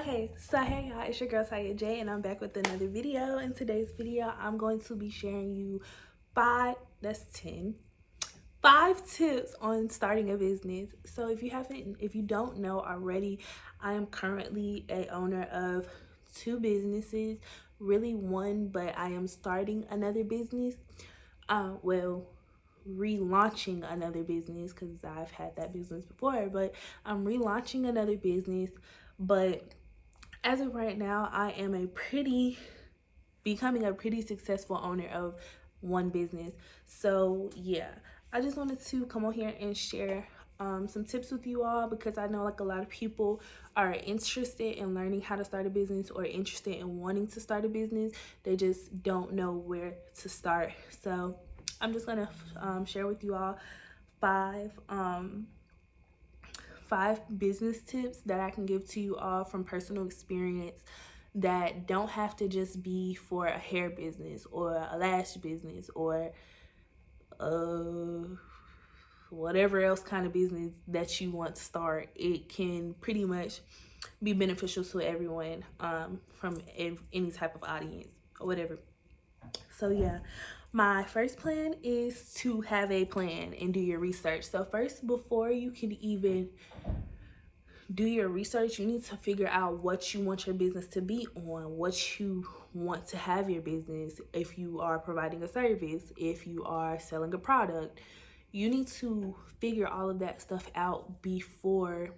Okay, so hey y'all, it's your girl Tiyaja, and I'm back with another video. In today's video, I'm going to be sharing you five tips on starting a business. So if you don't know already, I am currently a owner of two businesses, really one, but I am starting another business. Well, relaunching another business because I've had that business before, but I'm relaunching another business. But as of right now, I am becoming a pretty successful owner of one business. So yeah, I just wanted to come on here and share some tips with you all, because I know like a lot of people are interested in learning how to start a business or interested in wanting to start a business. They just don't know where to start. So I'm just gonna share with you all five five business tips that I can give to you all from personal experience, that don't have to just be for a hair business or a lash business or whatever else kind of business that you want to start. It can pretty much be beneficial to everyone, from any type of audience or whatever. So yeah, my first plan is to have a plan and do your research. So first, before you can even do your research, you need to figure out what you want your business to be on, what you want to have your business. If you are providing a service, if you are selling a product, you need to figure all of that stuff out before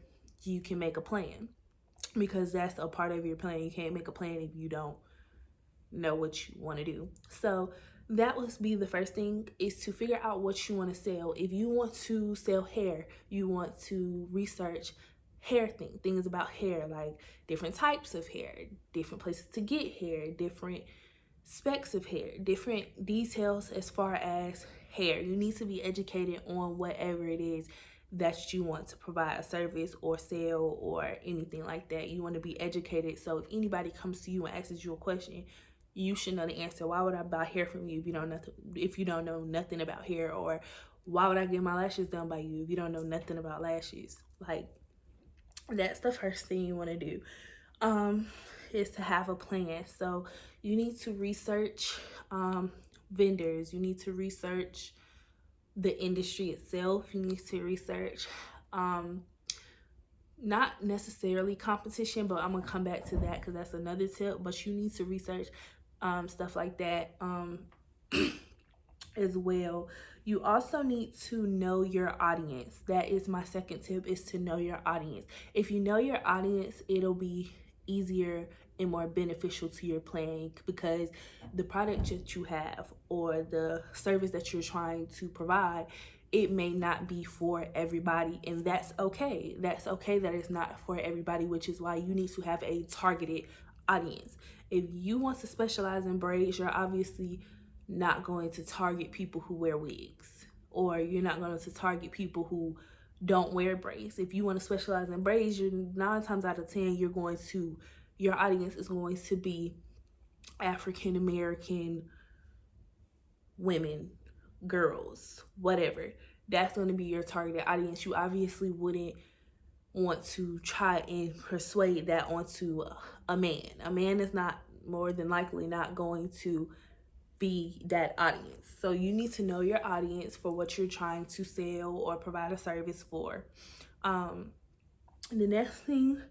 you can make a plan, because that's a part of your plan. You can't make a plan if you don't know what you want to do. So that would be the first thing, is to figure out what you want to sell. If you want to sell hair, you want to research things about hair, like different types of hair, different places to get hair, different specs of hair, different details as far as hair. You need to be educated on whatever it is that you want to provide a service or sell or anything like that. You want to be educated, so if anybody comes to you and asks you a question, you should know the answer. Why would I buy hair from you if you don't know nothing about hair? Or why would I get my lashes done by you if you don't know nothing about lashes? Like, that's the first thing you want to do, is to have a plan. So you need to research vendors. You need to research the industry itself. You need to research not necessarily competition, but I'm gonna come back to that because that's another tip. But you need to research stuff like that as well. You also need to know your audience. That is my second tip, is to know your audience. If you know your audience, it'll be easier and more beneficial to your plan, because the product that you have or the service that you're trying to provide, it may not be for everybody, and that's okay. That's okay that it's not for everybody, which is why you need to have a targeted audience. If you want to specialize in braids, you're obviously not going to target people who wear wigs, or you're not going to target people who don't wear braids. If you want to specialize in braids, you're 9 times out of 10 your audience is going to be African American women, girls, whatever. That's going to be your targeted audience. You obviously wouldn't want to try and persuade that onto a man. A man is not, more than likely, not going to be that audience. So you need to know your audience for what you're trying to sell or provide a service for. The next thing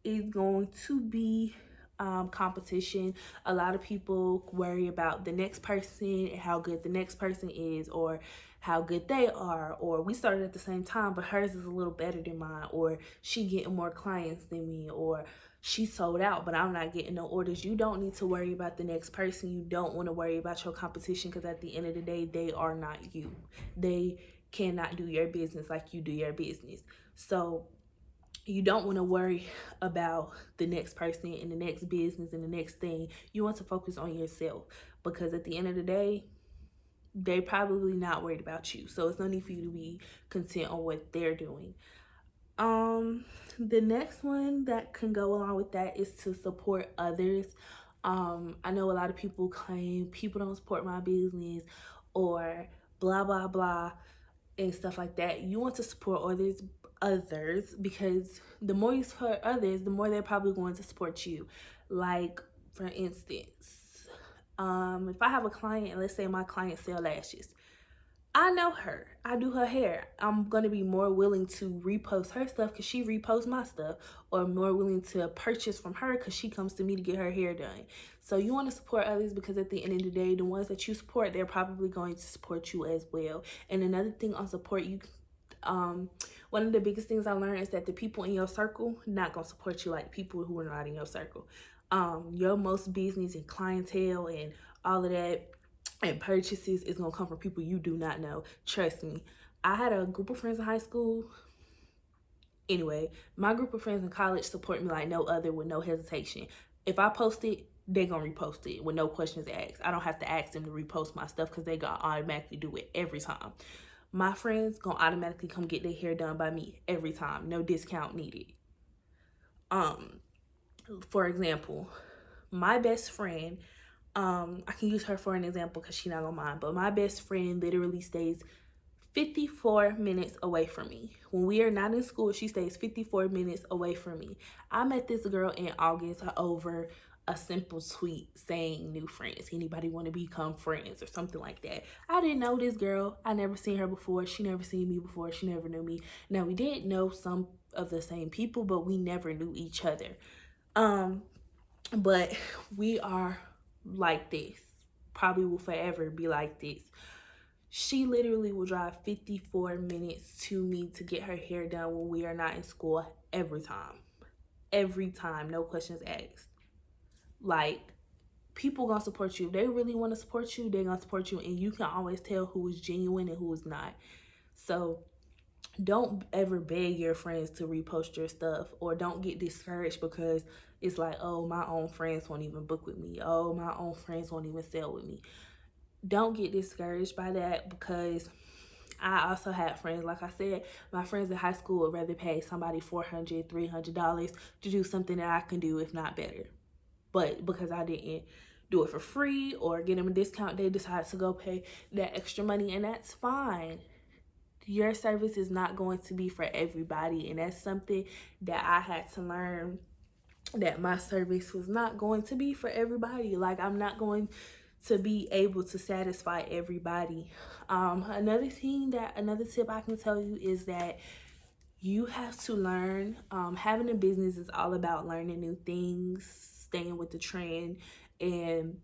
is going to be competition. A lot of people worry about the next person and how good the next person is, or how good they are, or we started at the same time but hers is a little better than mine, or she getting more clients than me, or she sold out but I'm not getting no orders. You don't need to worry about the next person. You don't want to worry about your competition, because at the end of the day, they are not you. They cannot do your business like you do your business. So you don't want to worry about the next person and the next business and the next thing. You want to focus on yourself, because at the end of the day, they probably not worried about you. So it's no need for you to be content on what they're doing. The next one that can go along with that is to support others. I know a lot of people claim people don't support my business, or blah blah blah and stuff like that. You want to support others, because the more you support others, the more they're probably going to support you. Like, for instance, if I have a client, and let's say my client sell lashes, I know her. I do her hair. I'm going to be more willing to repost her stuff because she reposts my stuff, or more willing to purchase from her because she comes to me to get her hair done. So you want to support others because at the end of the day, the ones that you support, they're probably going to support you as well. And another thing on support, one of the biggest things I learned is that the people in your circle not going to support you like people who are not in your circle. Your most business and clientele and all of that and purchases is gonna come from people you do not know. Trust me. I had a group of friends in high school. Anyway, my group of friends in college support me like no other, with no hesitation. If I post it, they gonna repost it with no questions asked. I don't have to ask them to repost my stuff because they gonna automatically do it every time. My friends gonna automatically come get their hair done by me every time. No discount needed. For example, my best friend, I can use her for an example because she's not gonna mind, but my best friend literally stays 54 minutes away from me. When we are not in school, she stays 54 minutes away from me. I met this girl in August over a simple tweet saying new friends. Anybody want to become friends or something like that. I didn't know this girl. I never seen her before. She never seen me before. She never knew me. Now, we did know some of the same people, but we never knew each other. But we are like this. Probably will forever be like this. She literally will drive 54 minutes to me to get her hair done when we are not in school every time. Every time, no questions asked. Like, people gonna support you. If they really want to support you, they're gonna support you, and you can always tell who is genuine and who is not. So don't ever beg your friends to repost your stuff, or don't get discouraged because it's like, oh, my own friends won't even book with me. Oh, my own friends won't even sell with me. Don't get discouraged by that, because I also had friends, like I said, my friends in high school would rather pay somebody $400, $300 to do something that I can do, if not better. But because I didn't do it for free or get them a discount, they decided to go pay that extra money, and that's fine. Your service is not going to be for everybody, and that's something that I had to learn, that my service was not going to be for everybody. Like, I'm not going to be able to satisfy everybody. Another tip I can tell you is that you have to learn. Having a business is all about learning new things, staying with the trend, and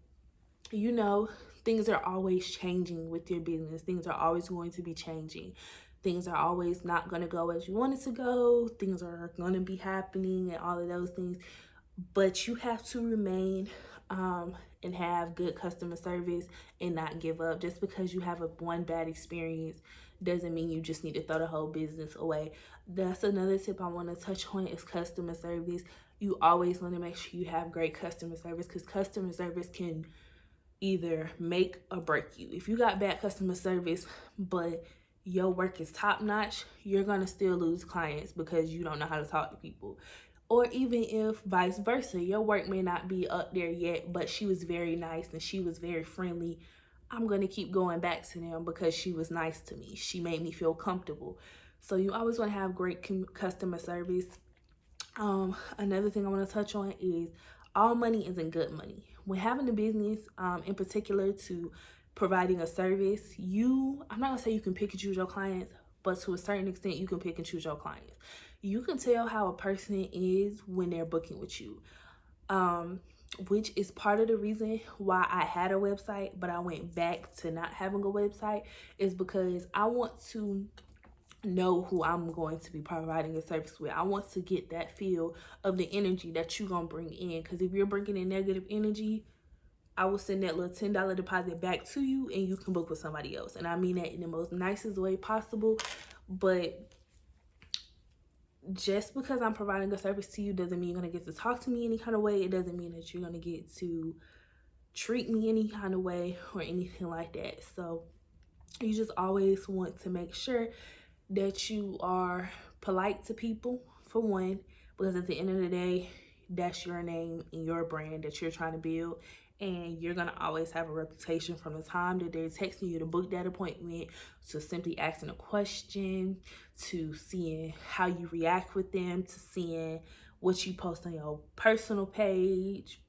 you know, things are always changing with your business. Things are always going to be changing. Things are always not going to go as you want it to go. Things are going to be happening and all of those things. But you have to remain and have good customer service and not give up. Just because you have one bad experience doesn't mean you just need to throw the whole business away. That's another tip I want to touch on, is customer service. You always want to make sure you have great customer service, because customer service can either make or break you. If you got bad customer service, but your work is top notch, you're gonna still lose clients because you don't know how to talk to people. Or even if vice versa, your work may not be up there yet, but she was very nice and she was very friendly, I'm gonna keep going back to them because she was nice to me. She made me feel comfortable. So you always want to have great customer service. Another thing I want to touch on is all money isn't good money. When having a business, in particular to providing a service, I'm not gonna say you can pick and choose your clients, but to a certain extent, you can pick and choose your clients. You can tell how a person is when they're booking with you, which is part of the reason why I had a website, but I went back to not having a website, is because I want to know who I'm going to be providing a service with. I want to get that feel of the energy that you're going to bring in. Because if you're bringing in negative energy, I will send that little $10 deposit back to you and you can book with somebody else. And I mean that in the most nicest way possible. But just because I'm providing a service to you doesn't mean you're going to get to talk to me any kind of way. It doesn't mean that you're going to get to treat me any kind of way or anything like that. So you just always want to make sure that you are polite to people, for one, because at the end of the day, that's your name and your brand that you're trying to build. And you're going to always have a reputation from the time that they're texting you to book that appointment, to simply asking a question, to seeing how you react with them, to seeing what you post on your personal page,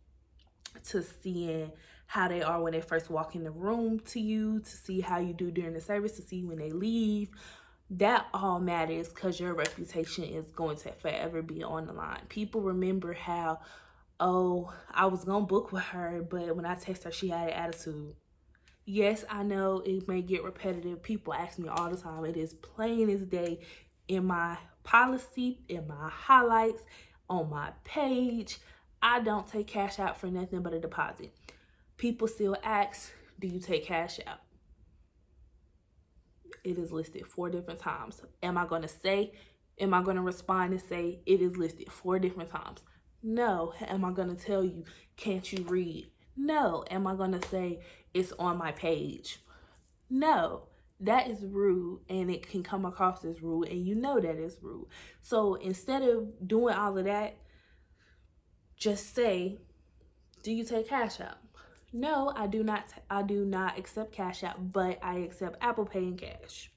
to seeing how they are when they first walk in the room to you, to see how you do during the service, to see when they leave. That all matters because your reputation is going to forever be on the line. People remember how, oh, I was going to book with her, but when I text her, she had an attitude. Yes, I know it may get repetitive. People ask me all the time. It is plain as day in my policy, in my highlights, on my page. I don't take cash out for nothing but a deposit. People still ask, do you take cash out? It is listed 4 different times. Am I going to respond and say it is listed 4 different times? No. Am I going to tell you, can't you read? No. Am I going to say it's on my page? No. That is rude, and it can come across as rude, and you know that is rude. So instead of doing all of that, just say, do you take cash out? No, I do not. I do not accept cash out, but I accept Apple Pay and cash.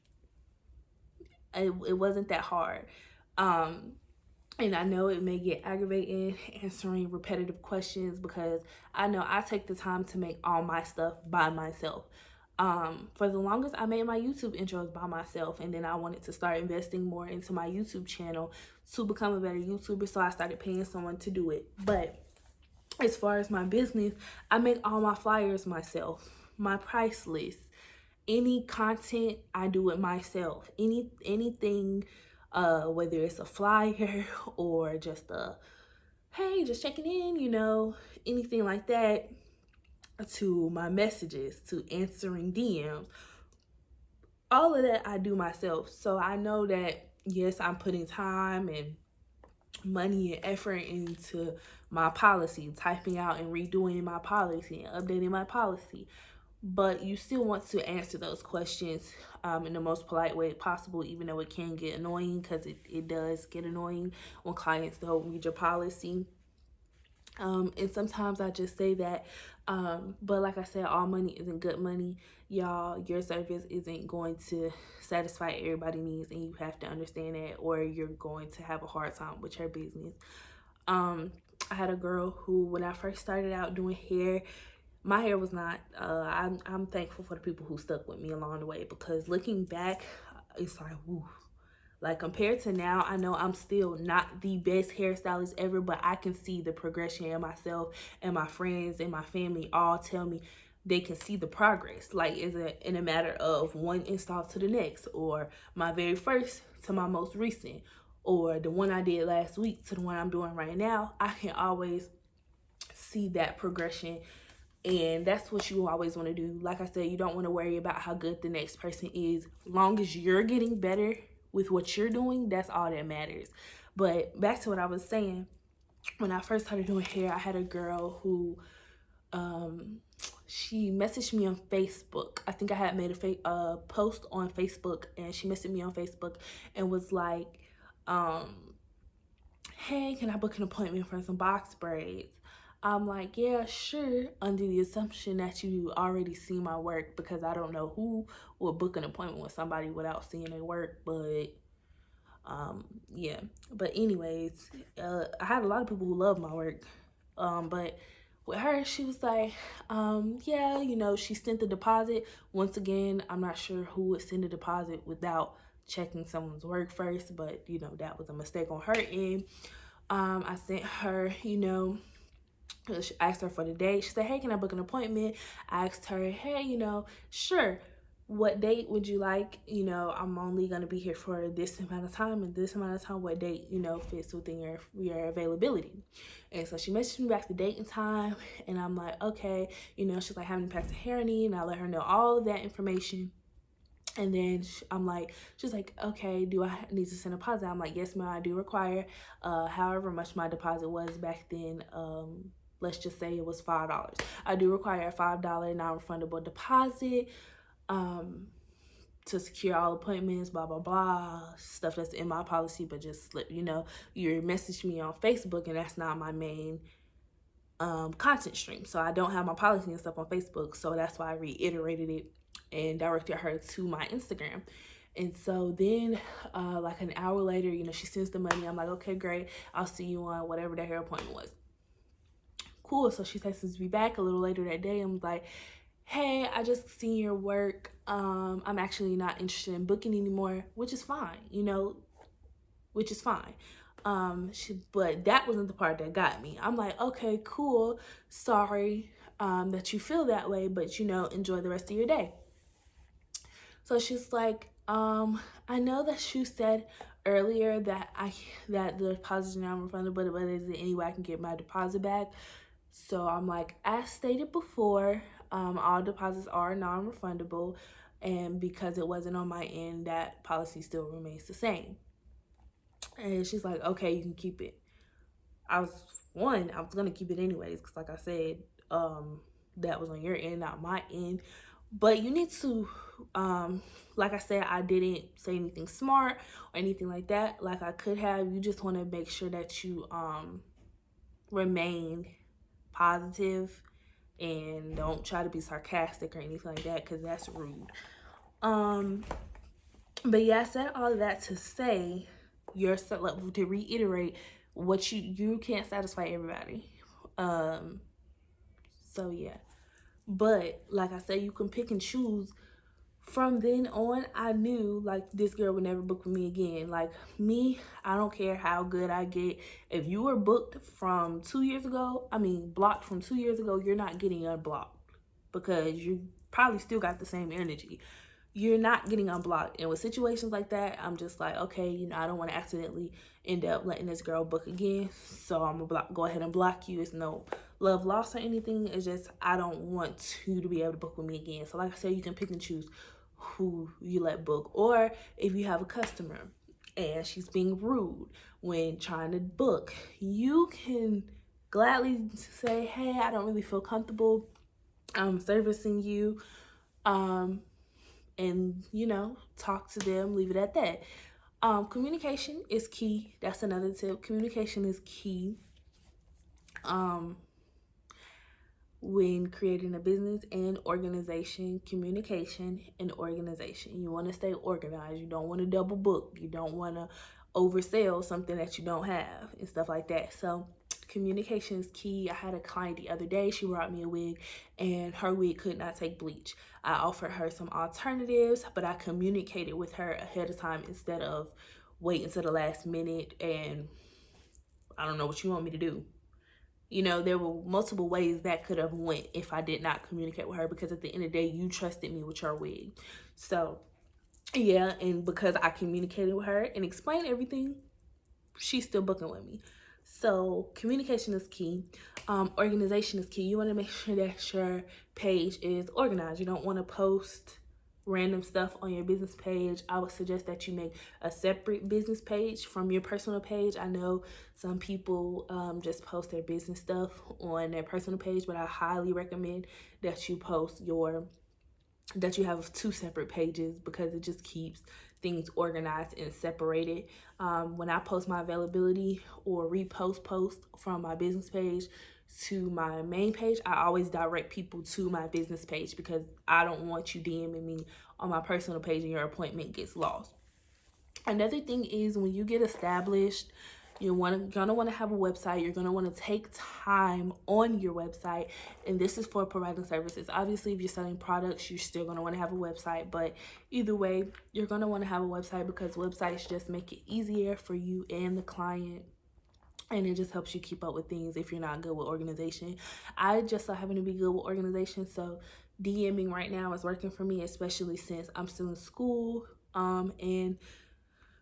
It wasn't that hard. And I know it may get aggravating answering repetitive questions because I know I take the time to make all my stuff by myself. For the longest, I made my YouTube intros by myself, and then I wanted to start investing more into my YouTube channel to become a better YouTuber, so I started paying someone to do it. But as far as my business, I make all my flyers myself, my price list, any content I do it myself. Anything, whether it's a flyer or just a hey, just checking in, anything like that, to my messages, to answering DMs, all of that I do myself. So I know that yes, I'm putting time and money and effort into my policy, typing out and redoing my policy and updating my policy. But you still want to answer those questions in the most polite way possible, even though it can get annoying, because it does get annoying when clients don't read your policy. And sometimes I just say that. But like I said, all money isn't good money. Y'all, your service isn't going to satisfy everybody's needs, and you have to understand that, or you're going to have a hard time with your business. I had a girl who, when I first started out doing hair, my hair was not, I'm thankful for the people who stuck with me along the way, because looking back, it's like, woo. Like, compared to now, I know I'm still not the best hairstylist ever, but I can see the progression in myself, and my friends and my family all tell me they can see the progress. Like, is it in a matter of one install to the next, or my very first to my most recent, or the one I did last week to the one I'm doing right now. I can always see that progression, and that's what you always want to do. Like I said, you don't want to worry about how good the next person is. Long as you're getting better with what you're doing, that's all that matters. But back to what I was saying, when I first started doing hair, I had a girl who she messaged me on Facebook. I think I had made a post on Facebook, and she messaged me on Facebook and was like, hey, can I book an appointment for some box braids? I'm like, yeah, sure, under the assumption that you already see my work, because I don't know who would book an appointment with somebody without seeing their work. But yeah. But anyways, I had a lot of people who love my work. But with her, she was like, yeah, she sent the deposit. Once again, I'm not sure who would send a deposit without checking someone's work first, but that was a mistake on her end. I sent her, I asked her for the date. She said, hey, can I book an appointment? I asked her, hey, sure. What date would you like? I'm only going to be here for this amount of time and this amount of time. What date, fits within your availability? And so she messaged me back the date and time. And I'm like, okay. She's like, how many packs of hair I need? And I let her know all of that information. And then she's like, okay, do I need to send a deposit? I'm like, yes, ma'am, I do require however much my deposit was back then. Let's just say it was $5. I do require a $5 non-refundable deposit to secure all appointments, blah, blah, blah, stuff that's in my policy. But just let you know, you messaged me on Facebook, and that's not my main content stream. So I don't have my policy and stuff on Facebook. So that's why I reiterated it and directed her to my Instagram. And so then, like an hour later, she sends the money. I'm like, okay, great. I'll see you on whatever the hair appointment was. Cool. So she texts me back a little later that day. I'm like, hey, I just seen your work. I'm actually not interested in booking anymore, which is fine, which is fine. But that wasn't the part that got me. I'm like, okay, cool. Sorry that you feel that way, but enjoy the rest of your day. So she's like, I know that you said earlier that that the deposit is non-refundable, but is there any way I can get my deposit back? So I'm like, as stated before, all deposits are non-refundable, and because it wasn't on my end, that policy still remains the same. And she's like, okay, you can keep it. I was gonna keep it anyways, because like I said, that was on your end, not my end. But you need to, like I said, I didn't say anything smart or anything like that. Like I could have. You just want to make sure that you remain positive and don't try to be sarcastic or anything like that, because that's rude. But yeah, I said all of that to say, to reiterate, what you can't satisfy everybody. So yeah, but like I said, you can pick and choose. From then on, I knew like this girl would never book with me again. Like me, I don't care how good I get. If you were booked from 2 years ago, blocked from 2 years ago, you're not getting unblocked, because you probably still got the same energy. You're not getting unblocked. And with situations like that, I'm just like, okay, I don't want to accidentally end up letting this girl book again. So I'm gonna go ahead and block you. It's no love lost or anything. It's just I don't want you to be able to book with me again. So like I said, you can pick and choose who you let book. Or if you have a customer and she's being rude when trying to book, you can gladly say, hey, I don't really feel comfortable servicing you. And talk to them, leave it at that. Communication is key. That's another tip. Communication is key when creating a business and organization. Communication and organization. You want to stay organized. You don't want to double book. You don't want to oversell something that you don't have and stuff like that. So communication is key. I had a client the other day. She brought me a wig and her wig could not take bleach. I offered her some alternatives, but I communicated with her ahead of time instead of waiting to the last minute and I don't know what you want me to do. There were multiple ways that could have went if I did not communicate with her, because at the end of the day, you trusted me with your wig. So yeah, and because I communicated with her and explained everything, she's still booking with me. So communication is key. Organization is key. You want to make sure that your page is organized. You don't want to post random stuff on your business page. I would suggest that you make a separate business page from your personal page. I know some people just post their business stuff on their personal page, but I highly recommend that you have two separate pages, because it just keeps things organized and separated. When I post my availability or repost posts from my business page to my main page, I always direct people to my business page, because I don't want you DMing me on my personal page and your appointment gets lost. Another thing is, when you get established, you're gonna want to have a website. You're gonna want to take time on your website, and this is for providing services. Obviously, if you're selling products, you're still gonna want to have a website, but either way, you're gonna want to have a website, because websites just make it easier for you and the client, and it just helps you keep up with things if you're not good with organization. I just so happen to be good with organization, so DMing right now is working for me, especially since I'm still in school. And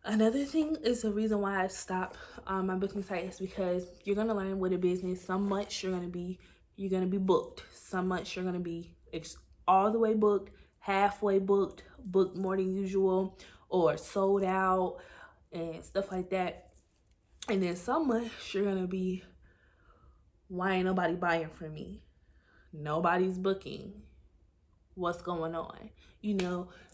another thing is the reason why I stopped my booking site is because you're gonna learn with a business. Some months you're gonna be booked. Some months you're gonna be all the way booked, halfway booked, booked more than usual, or sold out and stuff like that. And then some months you're gonna be, why ain't nobody buying from me? Nobody's booking. What's going on?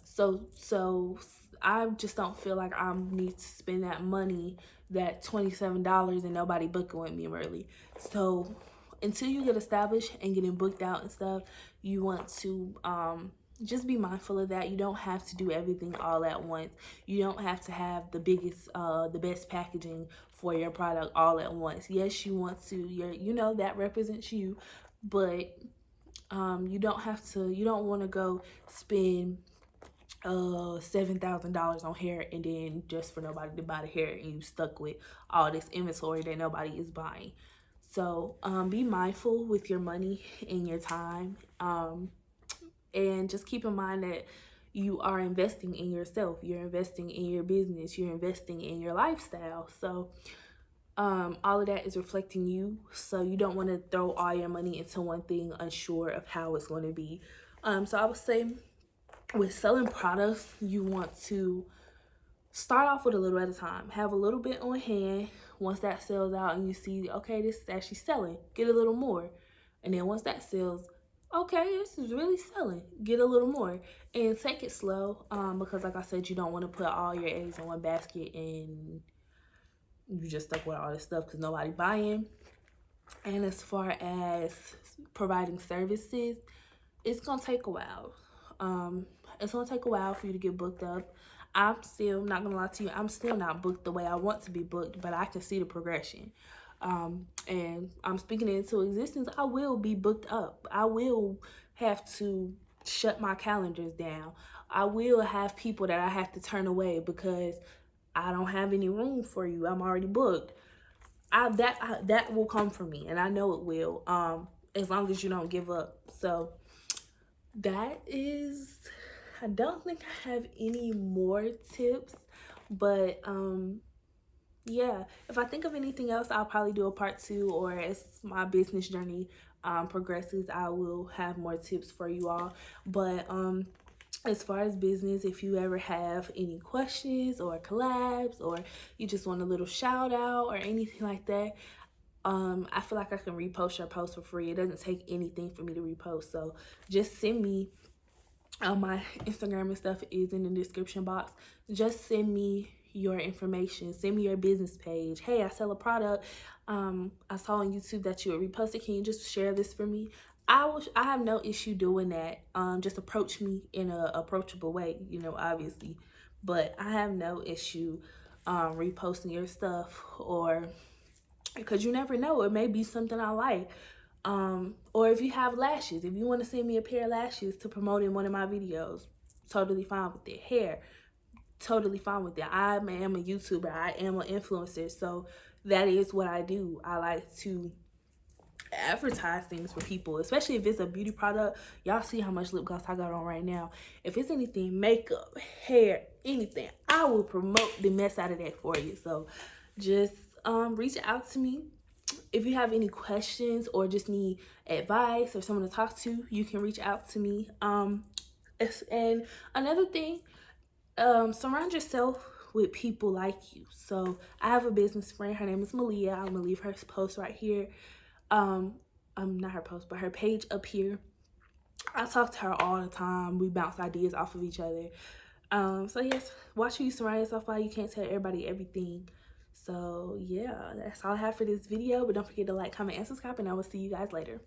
So I just don't feel like I need to spend that money, that $27, and nobody booking with me really. So until you get established and getting booked out and stuff, you want to just be mindful of that. You don't have to do everything all at once. You don't have to have the biggest, the best packaging for your product all at once. Yes, you want to, that represents you, but you don't have to, you don't want to go spend $7,000 on hair and then just for nobody to buy the hair, and you stuck with all this inventory that nobody is buying. So be mindful with your money and your time, and just keep in mind that you are investing in yourself, you're investing in your business, you're investing in your lifestyle. So all of that is reflecting you. So you don't want to throw all your money into one thing unsure of how it's going to be. So I would say with selling products, you want to start off with a little at a time. Have a little bit on hand. Once that sells out and you see, okay, this is actually selling, get a little more. And then once that sells, okay, this is really selling, get a little more. And take it slow, because like I said, you don't want to put all your eggs in one basket and you just stuck with all this stuff because nobody buying. And as far as providing services, it's gonna take a while. It's gonna take a while for you to get booked up. I'm still not gonna lie to you, I'm still not booked the way I want to be booked, but I can see the progression. And I'm speaking it into existence. I will be booked up. I will have to shut my calendars down. I will have people that I have to turn away because I don't have any room for you. I'm already booked. That will come from me, and I know it will. As long as you don't give up. So that is, I don't think I have any more tips, but yeah, if I think of anything else, I'll probably do a part 2, or as my business journey progresses, I will have more tips for you all. But as far as business, if you ever have any questions or collabs, or you just want a little shout out or anything like that, I feel like I can repost your post for free. It doesn't take anything for me to repost. So just send me, my Instagram and stuff is in the description box. Just send me your information. Send me your business page. Hey, I sell a product. I saw on YouTube that you would repost it. Can you just share this for me? I have no issue doing that. Just approach me in a approachable way, obviously. But I have no issue reposting your stuff, or because you never know, it may be something I like. Or if you have lashes, if you want to send me a pair of lashes to promote in one of my videos, totally fine with it. Hair, totally fine with it. I am a YouTuber. I am an influencer. So that is what I do. I like to advertise things for people, especially if it's a beauty product. Y'all see how much lip gloss I got on right now. If it's anything, makeup, hair, anything, I will promote the mess out of that for you. So just reach out to me. If you have any questions or just need advice or someone to talk to, you can reach out to me. And another thing, surround yourself with people like you. So I have a business friend. Her name is Malia. I'm gonna leave her post right here. Not her post, but her page up here. I talk to her all the time. We bounce ideas off of each other. So yes, watch who you surround yourself by. You can't tell everybody everything. So yeah, that's all I have for this video. But don't forget to like, comment, and subscribe, and I will see you guys later.